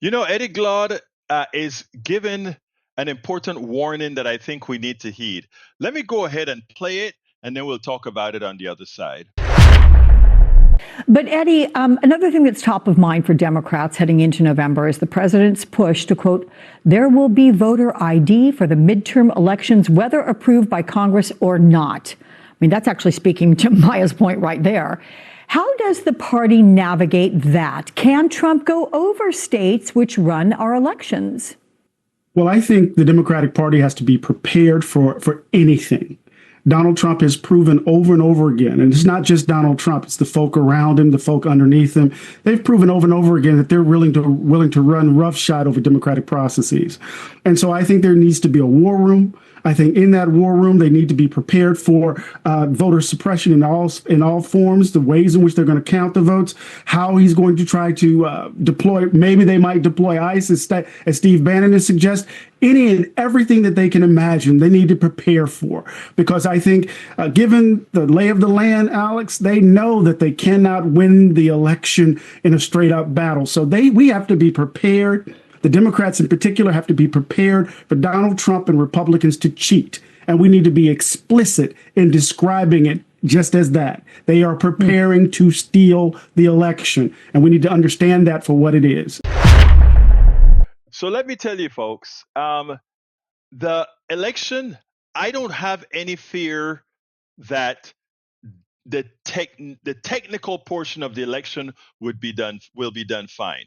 Eddie Glaude is given an important warning that I think we need to heed. Let me go ahead and play it, and then we'll talk about it on the other side. But Eddie, another thing that's top of mind for Democrats heading into November is the president's push to, quote, there will be voter ID for the midterm elections, whether approved by Congress or not. I mean, that's actually speaking to Maya's point right there. How does the party navigate that? Can Trump go over states which run our elections? Well, I think the Democratic Party has to be prepared for anything. Donald Trump has proven over and over again, and it's not just Donald Trump, it's the folk around him, the folk underneath him. They've proven over and over again that they're willing to run roughshod over democratic processes. And so I think there needs to be a war room. I think in that war room, they need to be prepared for voter suppression in all forms, the ways in which they're going to count the votes, how he's going to try to deploy. Maybe they might deploy ICE, as Steve Bannon has suggested. Any and everything that they can imagine, they need to prepare for. Because I think, given the lay of the land, Alex, they know that they cannot win the election in a straight up battle. So we have to be prepared. The Democrats in particular have to be prepared for Donald Trump and Republicans to cheat. And we need to be explicit in describing it just as that. They are preparing to steal the election. And we need to understand that for what it is. So let me tell you, folks, the election, I don't have any fear that the technical portion of the election will be done fine.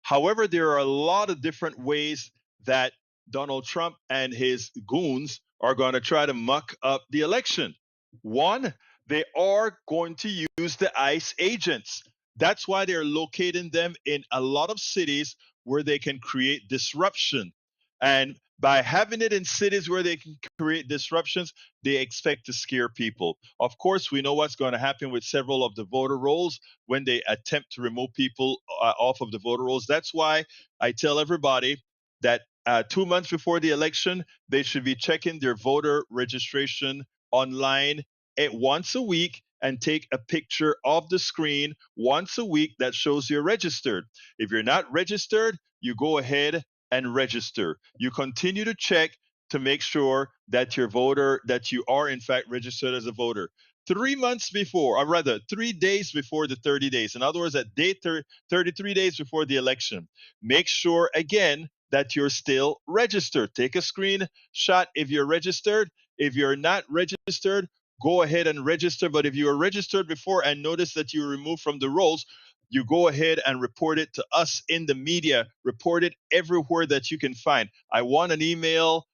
However, there are a lot of different ways that Donald Trump and his goons are going to try to muck up the election. One, they are going to use the ICE agents. That's why they're locating them in a lot of cities where they can create disruption. And by having it in cities where they can create disruptions, they expect to scare people. Of course, we know what's going to happen with several of the voter rolls when they attempt to remove people off of the voter rolls. That's why I tell everybody that 2 months before the election, they should be checking their voter registration online once a week and take a picture of the screen once a week that shows you're registered. If you're not registered, you go ahead and register. You continue to check to make sure that that you are in fact registered as a voter. 3 months before, or rather 3 days before the 30 days, in other words, at day 33 days before the election, make sure again that you're still registered. Take a screenshot if you're registered. If you're not registered, go ahead and register. But if you were registered before and notice that you were removed from the rolls, you go ahead and report it to us in the media. Report it everywhere that you can find. I want an email,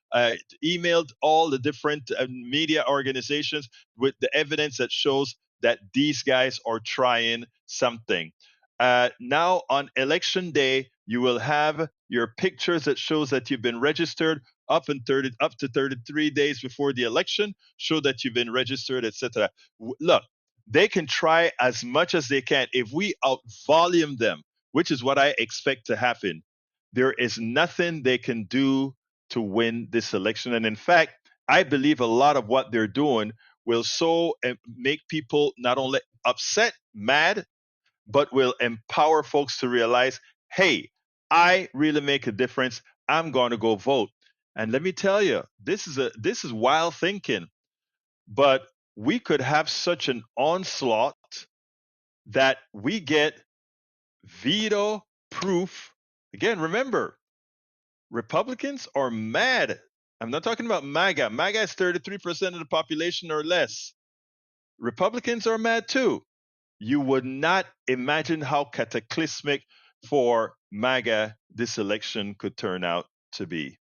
emailed all the different media organizations with the evidence that shows that these guys are trying something. Now on election day, you will have your pictures that shows that you've been registered up to 33 days before the election, show that you've been registered, etc. Look, they can try as much as they can. If we outvolume them, which is what I expect to happen, there is nothing they can do to win this election. And in fact, I believe a lot of what they're doing will make people not only upset, mad, but will empower folks to realize, hey, I really make a difference. I'm going to go vote. And let me tell you, this is wild thinking, but we could have such an onslaught that we get veto proof. Again, remember, Republicans are mad. I'm not talking about MAGA. MAGA is 33% of the population or less. Republicans are mad too. You would not imagine how cataclysmic for MAGA this election could turn out to be.